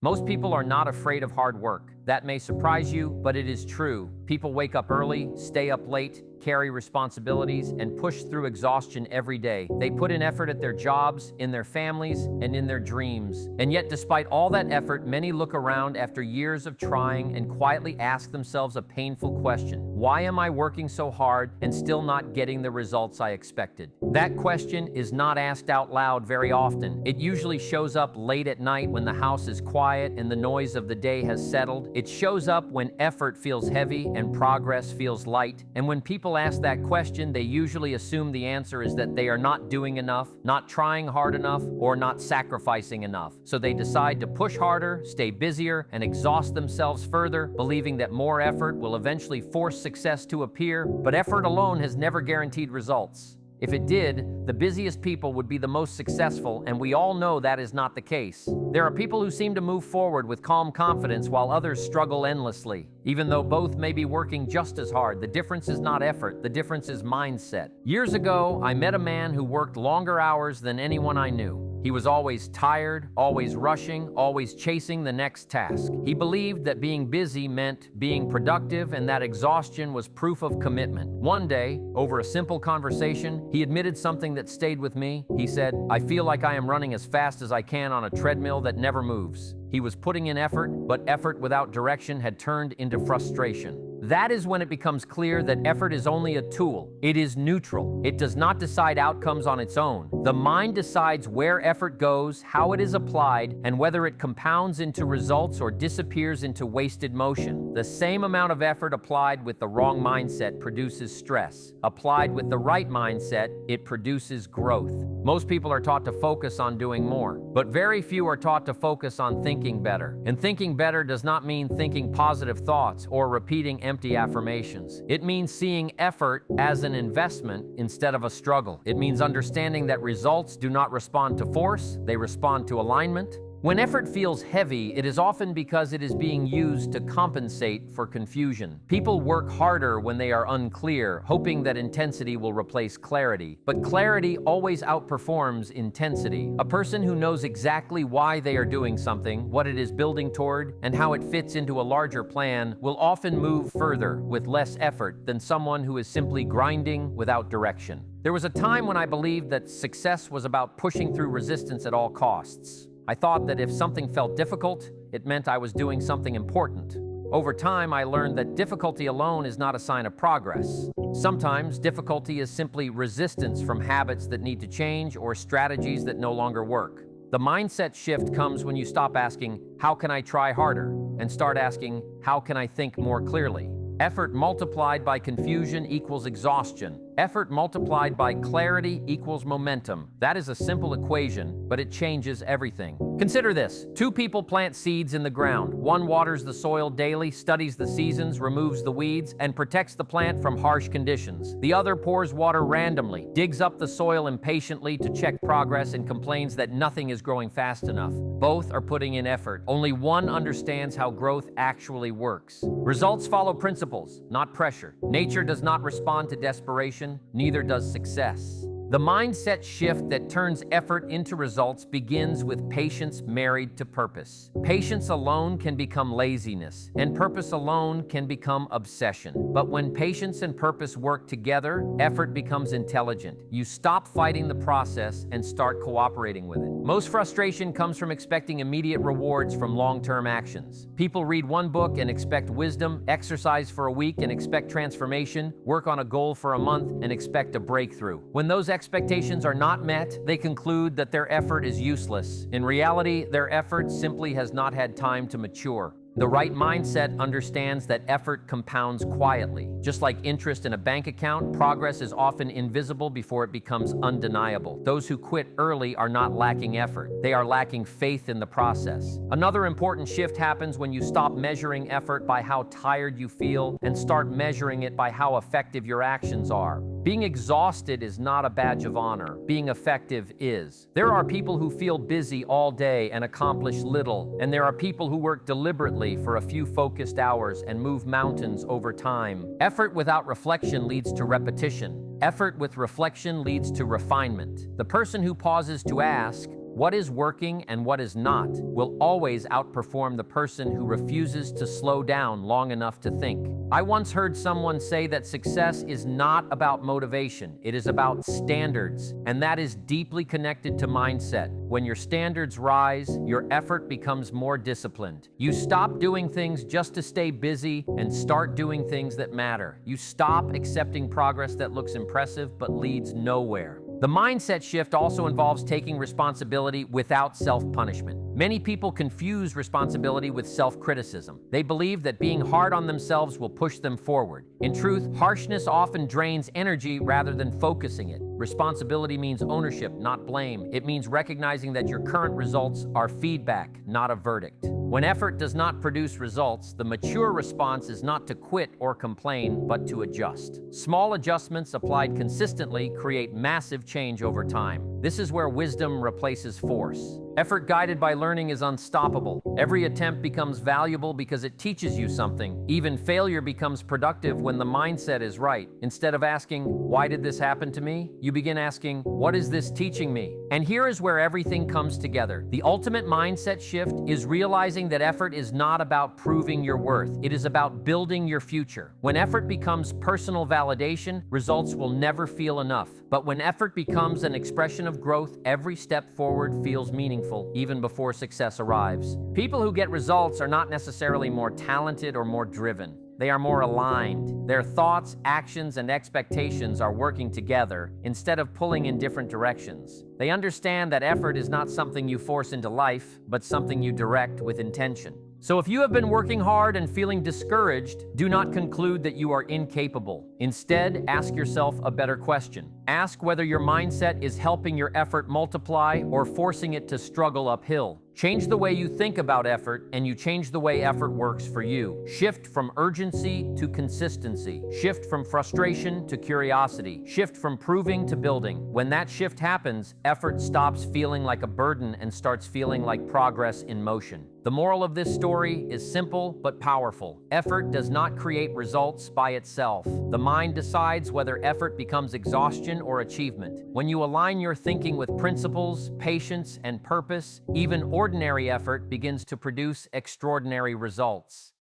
Most people are not afraid of hard work. That may surprise you, but it is true. People wake up early, stay up late, carry responsibilities, and push through exhaustion every day. They put in effort at their jobs, in their families, and in their dreams. And yet, despite all that effort, many look around after years of trying and quietly ask themselves a painful question. Why am I working so hard and still not getting the results I expected? That question is not asked out loud very often. It usually shows up late at night when the house is quiet and the noise of the day has settled. It shows up when effort feels heavy and progress feels light. And when people ask that question, they usually assume the answer is that they are not doing enough, not trying hard enough, or not sacrificing enough. So they decide to push harder, stay busier, and exhaust themselves further, believing that more effort will eventually force success to appear. But effort alone has never guaranteed results. If it did, the busiest people would be the most successful, and we all know that is not the case. There are people who seem to move forward with calm confidence while others struggle endlessly. Even though both may be working just as hard, the difference is not effort, the difference is mindset. Years ago, I met a man who worked longer hours than anyone I knew. He was always tired, always rushing, always chasing the next task. He believed that being busy meant being productive and that exhaustion was proof of commitment. One day, over a simple conversation, he admitted something that stayed with me. He said, "I feel like I am running as fast as I can on a treadmill that never moves." He was putting in effort, but effort without direction had turned into frustration. That is when it becomes clear that effort is only a tool. It is neutral. It does not decide outcomes on its own. The mind decides where effort goes, how it is applied, and whether it compounds into results or disappears into wasted motion. The same amount of effort applied with the wrong mindset produces stress. Applied with the right mindset, it produces growth. Most people are taught to focus on doing more, but very few are taught to focus on thinking better. And thinking better does not mean thinking positive thoughts or repeating empty affirmations. It means seeing effort as an investment instead of a struggle. It means understanding that results do not respond to force, they respond to alignment. When effort feels heavy, it is often because it is being used to compensate for confusion. People work harder when they are unclear, hoping that intensity will replace clarity. But clarity always outperforms intensity. A person who knows exactly why they are doing something, what it is building toward, and how it fits into a larger plan will often move further with less effort than someone who is simply grinding without direction. There was a time when I believed that success was about pushing through resistance at all costs. I thought that if something felt difficult, it meant I was doing something important. Over time, I learned that difficulty alone is not a sign of progress. Sometimes difficulty is simply resistance from habits that need to change or strategies that no longer work. The mindset shift comes when you stop asking, "How can I try harder?" and start asking, "How can I think more clearly?" Effort multiplied by confusion equals exhaustion. Effort multiplied by clarity equals momentum. That is a simple equation, but it changes everything. Consider this. Two people plant seeds in the ground. One waters the soil daily, studies the seasons, removes the weeds, and protects the plant from harsh conditions. The other pours water randomly, digs up the soil impatiently to check progress, and complains that nothing is growing fast enough. Both are putting in effort. Only one understands how growth actually works. Results follow principles, not pressure. Nature does not respond to desperation. Neither does success. The mindset shift that turns effort into results begins with patience married to purpose. Patience alone can become laziness, and purpose alone can become obsession. But when patience and purpose work together, effort becomes intelligent. You stop fighting the process and start cooperating with it. Most frustration comes from expecting immediate rewards from long-term actions. People read one book and expect wisdom, exercise for a week and expect transformation, work on a goal for a month and expect a breakthrough. When those expectations are not met, they conclude that their effort is useless. In reality, their effort simply has not had time to mature. The right mindset understands that effort compounds quietly. Just like interest in a bank account, progress is often invisible before it becomes undeniable. Those who quit early are not lacking effort. They are lacking faith in the process. Another important shift happens when you stop measuring effort by how tired you feel and start measuring it by how effective your actions are. Being exhausted is not a badge of honor. Being effective is. There are people who feel busy all day and accomplish little, and there are people who work deliberately for a few focused hours and move mountains over time. Effort without reflection leads to repetition. Effort with reflection leads to refinement. The person who pauses to ask, What is working and what is not will always outperform the person who refuses to slow down long enough to think. I once heard someone say that success is not about motivation, it is about standards, and that is deeply connected to mindset. When your standards rise, your effort becomes more disciplined. You stop doing things just to stay busy and start doing things that matter. You stop accepting progress that looks impressive but leads nowhere. The mindset shift also involves taking responsibility without self-punishment. Many people confuse responsibility with self-criticism. They believe that being hard on themselves will push them forward. In truth, harshness often drains energy rather than focusing it. Responsibility means ownership, not blame. It means recognizing that your current results are feedback, not a verdict. When effort does not produce results, the mature response is not to quit or complain, but to adjust. Small adjustments applied consistently create massive change over time. This is where wisdom replaces force. Effort guided by learning is unstoppable. Every attempt becomes valuable because it teaches you something. Even failure becomes productive when the mindset is right. Instead of asking, "Why did this happen to me?" you begin asking, "What is this teaching me?" And here is where everything comes together. The ultimate mindset shift is realizing that effort is not about proving your worth. It is about building your future. When effort becomes personal validation, results will never feel enough. But when effort becomes an expression of growth, every step forward feels meaningful, even before success arrives. People who get results are not necessarily more talented or more driven. They are more aligned. Their thoughts, actions, and expectations are working together instead of pulling in different directions. They understand that effort is not something you force into life, but something you direct with intention. So if you have been working hard and feeling discouraged, do not conclude that you are incapable. Instead, ask yourself a better question. Ask whether your mindset is helping your effort multiply or forcing it to struggle uphill. Change the way you think about effort, and you change the way effort works for you. Shift from urgency to consistency. Shift from frustration to curiosity. Shift from proving to building. When that shift happens, effort stops feeling like a burden and starts feeling like progress in motion. The moral of this story is simple but powerful. Effort does not create results by itself. The mind decides whether effort becomes exhaustion or achievement. When you align your thinking with principles, patience, and purpose, even ordinary effort begins to produce extraordinary results.